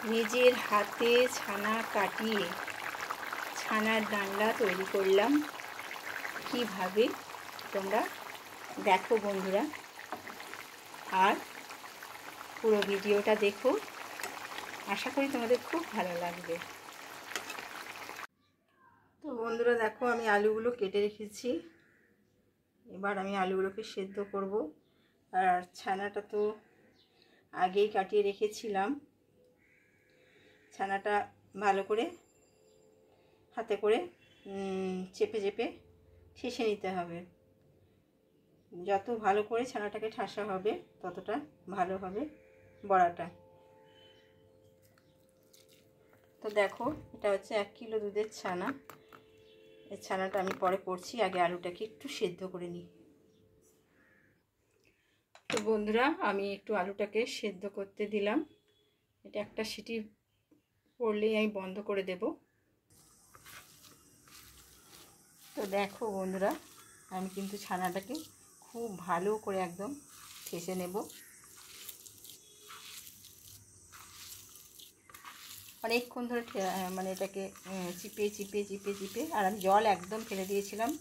নিজের হাতে ছানা কাটিয়ে ছানার ডালনা তৈরি করলাম। কিভাবে তোমরা দেখো বন্ধুরা, আর পুরো ভিডিওটা দেখো, আশা করি তোমাদের খুব ভালো লাগবে। তো বন্ধুরা দেখো, আমি আলুগুলো কেটে রেখেছি। এবার আমি আলুগুলোকে সেদ্ধ করব। আর ছানাটা তো আগেই কাটিয়ে রেখেছিলাম। ছানাটা ভালো করে হাতে করে চেপে চেপে ঠেসে নিতে হবে। যত ভালো করে ছানাটাকে ঠাসা হবে ততটা ভালো হবে বড়াটা। তো দেখো, এটা হচ্ছে 1 কিলো দুধের ছানা। এই ছানাটা আমি পরে করছি, আগে আলুটাকে একটু সেদ্ধ করে নিই। তো বন্ধুরা, আমি একটু আলুটাকে সেদ্ধ করতে দিলাম। এটা একটা সিটি পড়লেই আমি বন্ধ করে দেব। তো দেখো বন্ধুরা, আমি কিন্তু ছানাটাকে খুব ভালো করে একদম ঠেসে নেব। অনেকক্ষণ ধরে মানে এটাকে চিপে চিপে চিপে চিপে, আর আমি জল একদম ফেলে দিয়েছিলাম।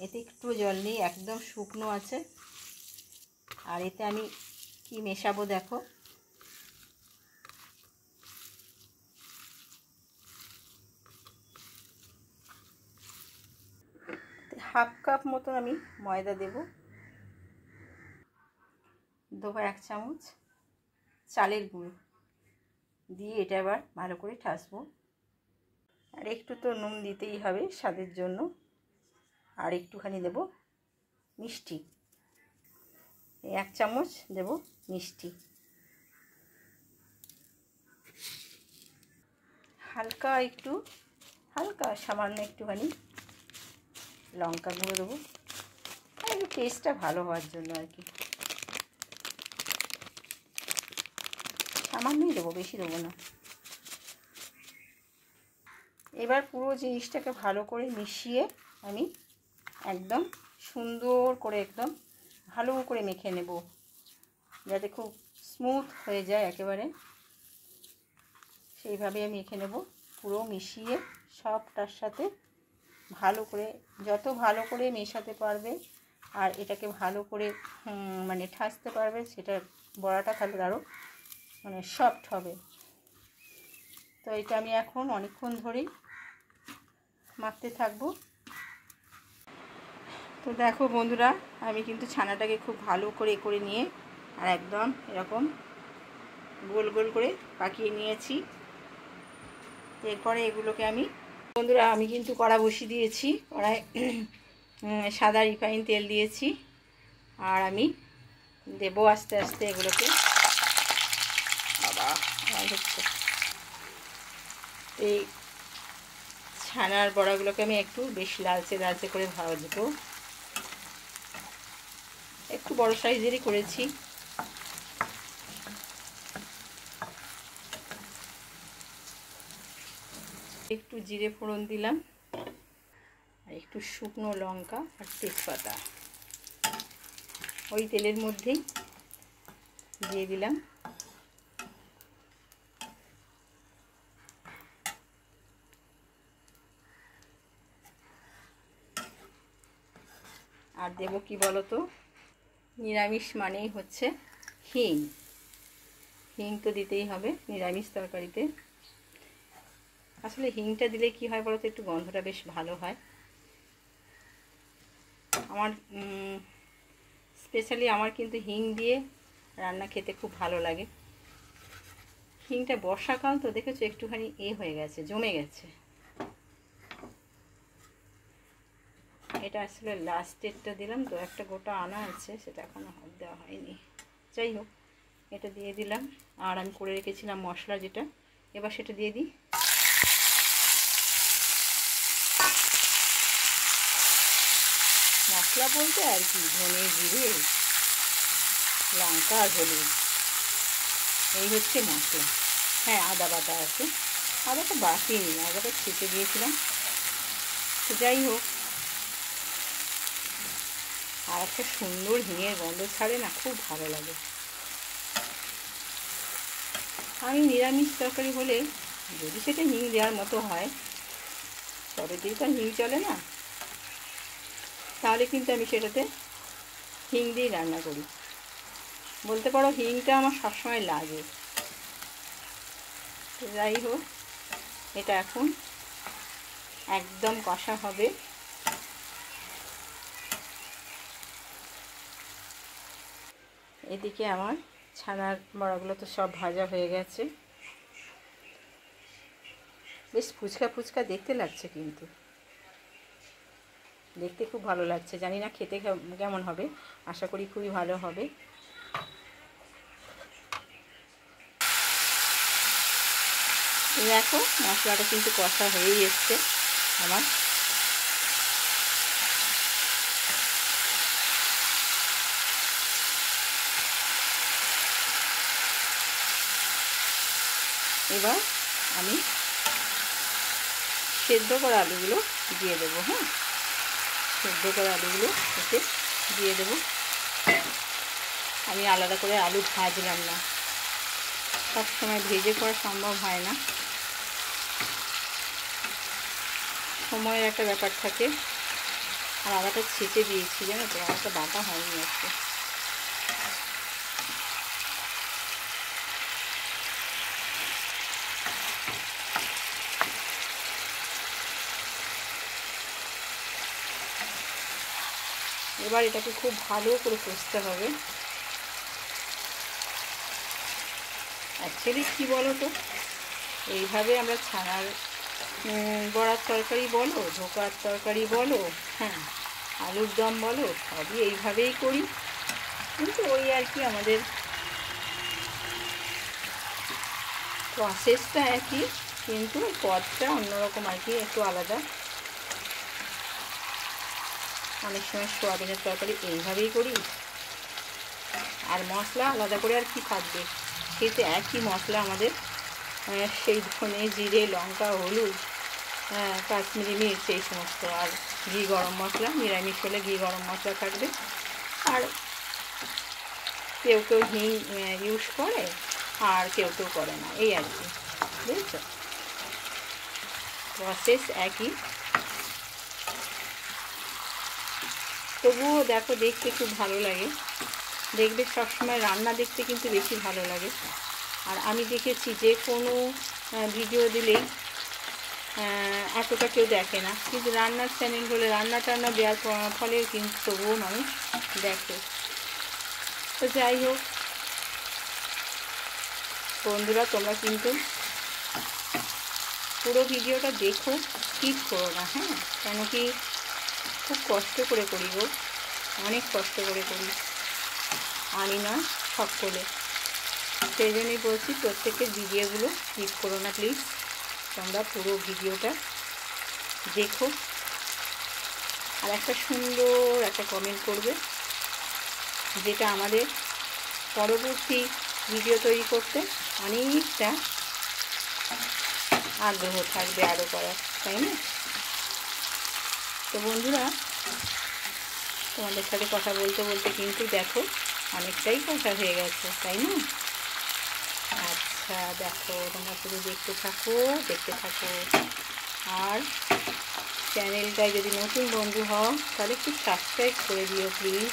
এতে একটু জল নেই, একদম শুকনো আছে। আর এতে আমি কি মেশাবো দেখো। হাফ কাপ মতন আমি ময়দা দেব। দেবো 1 চামচ চালের গুঁড়ো দিয়ে এটা আবার ভালো করে ঠাসবো। আর একটু তো নুন দিতেই হবে স্বাদের জন্য। আর একটুখানি দেব মিষ্টি, 1 চামচ দেব মিষ্টি। হালকা সামান্য একটুখানি লঙ্কা গুঁড়ো দেবো, একটু টেস্টটা ভালো হওয়ার জন্য আর কি। সামান্যই দেবো, বেশি দেবো না। এবার পুরো জিনিসটাকে ভালো করে মিশিয়ে আমি একদম সুন্দর করে একদম ভালো করে মেখে নেব, যাতে খুব স্মুথ হয়ে যায় একেবারে। সেইভাবে আমি মেখে নেব, পুরো মিশিয়ে সবটার সাথে ভালো করে, যত ভালো করে মেশাতে পারবে আর এটাকে ভালো করে মানে ঠাসতে পারবে, সেটা বড়াটা তাহলে আরও মানে সফট হবে। তো এটা আমি এখন অনেকক্ষণ ধরেই মাখতে থাকবো। তো দেখো বন্ধুরা, আমি কিন্তু ছানাটাকে খুব ভালো করে নিয়ে আর একদম এরকম গোল গোল করে পাকিয়ে নিয়েছি। এরপরে এগুলোকে আমি বন্ধুরা, আমি কিন্তু কড়া বসিয়ে দিয়েছি। কড়ায় সাদা রিফাইন তেল দিয়েছি, আর আমি দেবো আস্তে আস্তে এগুলোকে। এই ছানার বড়াগুলোকে আমি একটু বেশ লালচে লালচে করে ভাজবো। একটু বড় সাইজেরই করেছি। একটু জিরে ফোড়ন দিলাম, আর একটু শুকনো লঙ্কা আর তেজপাতা ওই তেলের মধ্যেই দিয়ে দিলাম। আর দেবো কি বলো তো, নিরামিষ মানেই হচ্ছে হিং। হিং তো দিতেই হবে নিরামিষ তরকারিতে। আসলে হিংটা দিলে কি হয় বলো তো, একটু গন্ধটা বেশ ভালো হয়। আমার স্পেশালি আমার কিন্তু হিং দিয়ে রান্না খেতে খুব ভালো লাগে। হিংটা বর্ষাকাল তো দেখেছো একটুখানি হয়ে গেছে, জমে গেছে। এটা আসলে লাস্টেরটা দিলাম, তো একটা গোটা আনা আছে, সেটা এখনো দেওয়া হয়নি। যাই হোক, এটা দিয়ে দিলাম। আর আমি করে রেখেছিলাম মশলা যেটা, এবার সেটা দিয়ে দিই। মশলা বলতে আর কি, ধনে জিরে লঙ্কা আর হলুদ, এই হচ্ছে মশলা। হ্যাঁ, আদা বাটা আছে, আদাটা বাটিনি, আদাটা ছেঁচে দিয়েছিলাম। তো যাই হোক, আর একটা সুন্দর হিঙের গন্ধ ছাড়ে না, খুব ভালো লাগে। আমি নিরামিষ তরকারি হলে যদি সেটা হিং দেওয়ার মতো হয়, সবেতেই তো হিং চলে না, তাহলে কিন্তু আমি সেটাতে হিং দিয়ে রান্না করি। বলতে পারো হিংটা আমার সবসময় লাগে। যাই হোক, এটা এখন একদম কষা হবে। এদিকে আমার ছানার বড়াগুলো তো সব ভাজা হয়ে গেছে। বেশ ফুচকা ফুচকা দেখতে লাগছে, কিন্তু দেখতে খুব ভালো লাগছে। জানি না খেতে কেমন হবে, আশা করি খুবই ভালো হবে। দেখো মশলাটা কিন্তু কষা হয়েই এসছে আমার। এবার আমি সেদ্ধ করা আলুগুলো দিয়ে দেবো। হ্যাঁ, সেদ্ধ করা আলুগুলো এতে দিয়ে দেবো। আমি আলাদা করে আলু ভাজলাম না, সব সময় ভেজে করা সম্ভব হয় না, সময়ের একটা ব্যাপার থাকে। আর আদাটা ছেঁচে দিয়েছি, জানো তো, আদাটা বাটা হয়নি আজকে। এবার এটাকে খুব ভালো করে কষতে হবে। অ্যাকচুয়ালি কী বলো তো, এইভাবে আমরা ছানার বড়ার তরকারি বলো, ধোকার তরকারি বলো, হ্যাঁ, আলুর দম বলো, সবই এইভাবেই করি। কিন্তু ওই আর কি, আমাদের প্রসেসটা একই, কিন্তু পদটা অন্যরকম আর কি, একটু আলাদা। অনেক সময় সোয়াবিনের তরকারি এইভাবেই করি, আর মশলা আলাদা করে আর কি থাকবে, সেই তো একই মশলা আমাদের। সেই ধনে জিরে লঙ্কা হলুদ, কাশ্মীরি মির্চ, এই সমস্ত, আর ঘি গরম মশলা। নিরামিষ হলে ঘি গরম মশলা থাকবে। আর কেউ কেউ হিং ইউজ করে, আর কেউ কেউ করে না, এই আর কি, বুঝেছ? প্রসেস একই, তবুও দেখো দেখতে খুব ভালো লাগে। দেখবে সবসময় রান্না দেখতে কিন্তু বেশি ভালো লাগে। আর আমি দেখেছি যে কোনো ভিডিও দিলেই এতটা কেউ দেখে না, কিন্তু রান্নার চ্যানেল হলে রান্না টান্না দেওয়ার ফলেও কিন্তু তবুও মানুষ দেখে। তো যাই হোক বন্ধুরা, তোমরা কিন্তু পুরো ভিডিওটা দেখো, স্কিপ করো না। হ্যাঁ, কেন কি খুব কষ্ট করে করি গো, অনেক কষ্ট করে করি, আমি না সকলে। সেই জন্যই বলছি প্রত্যেকের ভিডিওগুলো স্কিপ করো না প্লিজ, তোমরা পুরো ভিডিওটা দেখো। আর একটা সুন্দর একটা কমেন্ট করবে, যেটা আমাদের পরবর্তী ভিডিও তৈরি করতে অনেকটা আগ্রহ থাকবে আরও করার, তাই না? তো বন্ধুরা, তোমাদের সাথে কথা বলতে বলতে কিন্তু দেখো অনেকটাই কথা হয়ে গেছে, তাই না? আচ্ছা দেখো, তোমরা শুধু দেখতে থাকো। আর চ্যানেলটায় যদি নতুন বন্ধু হও তাহলে একটু সাবস্ক্রাইব করে দিও প্লিজ।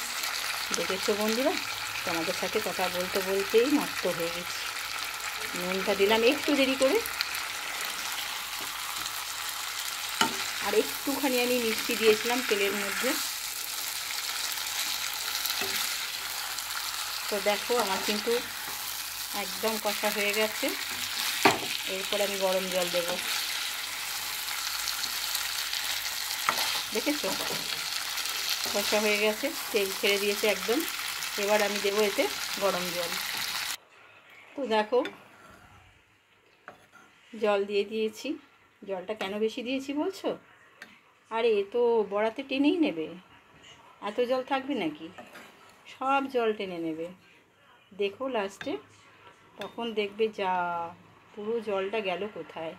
দেখেছো বন্ধুরা, তোমাদের সাথে কথা বলতে বলতেই মস্ত হয়ে গেছি। নুনটা দিলাম একটু দেরি করে, আর একটুখানি আমি মিষ্টি দিয়েছিলাম তেলের মধ্যে। তো দেখো আমার কিন্তু একদম কষা হয়ে গেছে। এরপর আমি গরম জল দেব, দেখেছো কষা হয়ে গেছে, তেল ছেড়ে দিয়েছে একদম। এবার আমি দেবো এতে গরম জল। তো দেখো জল দিয়ে দিয়েছি। জলটা কেন বেশি দিয়েছি বলছো? আরে এ তো বড়াতে টেনেই নেবে, এত জল থাকবে নাকি? সব জল টেনে নেবে। দেখো লাস্টে তখন দেখবে যা পুরো জলটা গেল কোথায়।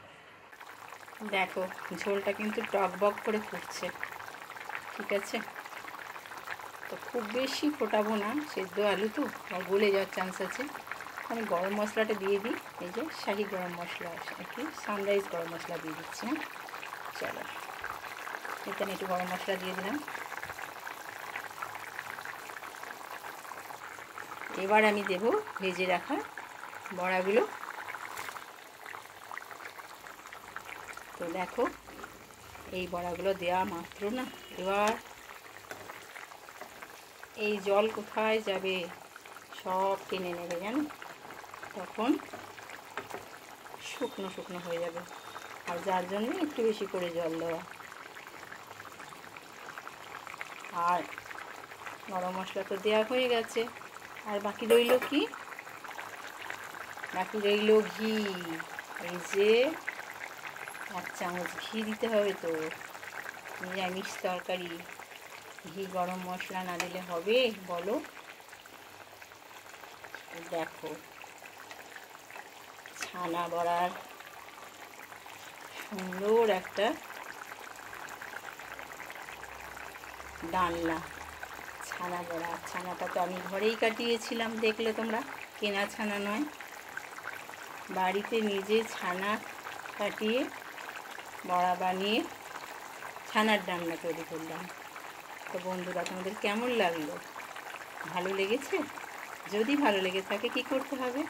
দেখো ঝোলটা কিন্তু টকবক করে ফুটছে, ঠিক আছে? তো খুব বেশি ফোটাবো না, সেদ্ধ আলু তো গলে যাওয়ার চান্স আছে। আমি গরম মশলাটা দিয়ে দিই। এই যে শাহি গরম মশলা, একটু সানরাইজ গরম মশলা দিয়ে দিচ্ছি। হ্যাঁ, চলো এখানে একটু গরম মশলা দিয়ে দিলাম। এবার আমি দেব ভেজে রাখা বড়াগুলো। তো দেখো এই বড়াগুলো দেওয়া মাত্র না, এবার এই জল কোথায় যাবে, সব টেনে নেবে জানো, তখন শুকনো শুকনো হয়ে যাবে। আর যার জন্য একটু বেশি করে জল দেওয়া। আর গরম মশলা তো দেওয়া হয়ে গেছে, আর বাকি রইল কি, বাকি রইল ঘি। এই যে 1 চামচ ঘি দিতে হবে। তো নিরামিষ তরকারি ঘি গরম মশলা না দিলে হবে বলো? দেখো ছানা বড়ার সুন্দর একটা ডালনা। ছানা বড়া, ছানাটা তো আমি ঘরেই কাটিয়েছিলাম, দেখলে তোমরা, কেনা ছানা নয়, বাড়িতে নিজে ছানা কাটিয়ে বড়া বানিয়ে ছানার ডালনা তৈরি করলাম। তো বন্ধুরা, তোমাদের কেমন লাগলো? ভালো লেগেছে? যদি ভালো লেগে থাকে কি করতে হবে?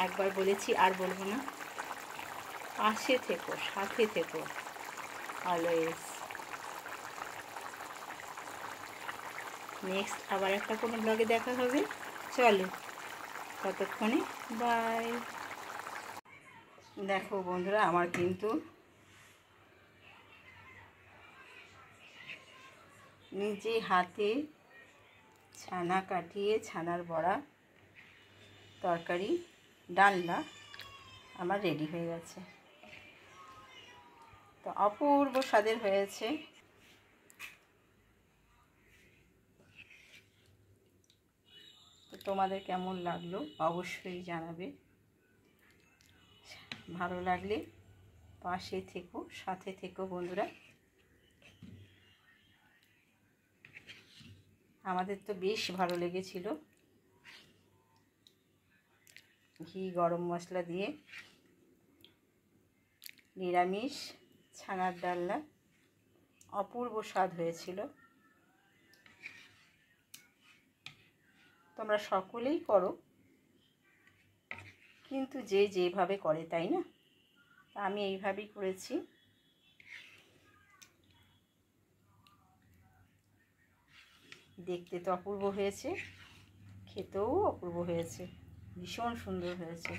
একবার বলেছি আর বলবো না, পাশে থেকো, সাথে থেকো অলওয়েজ। নেক্সট আবার একটা কোনো ব্লগে দেখা হবে। চলো ততক্ষণে বাই। দেখো বন্ধুরা, আমার কিন্তু নিজে হাতে ছানা কাটিয়ে ছানার বড়া তরকারি ডালনা আমার রেডি হয়ে গেছে। তো অপূর্ব স্বাদের হয়েছে। তো তোমাদের কেমন লাগলো অবশ্যই জানাবে। ভালো লাগলে পাশে থেকো, সাথে থেকো বন্ধুরা। আমাদের তো বেশ ভালো লেগেছিল ঘি গরম মশলা দিয়ে নিরামিষ ছানার ডালনা, অপূর্ব স্বাদ হয়েছিল। তোমরা সকলেই করো, কিন্তু যে যেভাবে করে, তাই না? আমি এইভাবেই করেছি। দেখতে তো অপূর্ব হয়েছে, খেতেও অপূর্ব হয়েছে, ভীষণ সুন্দর হয়েছে।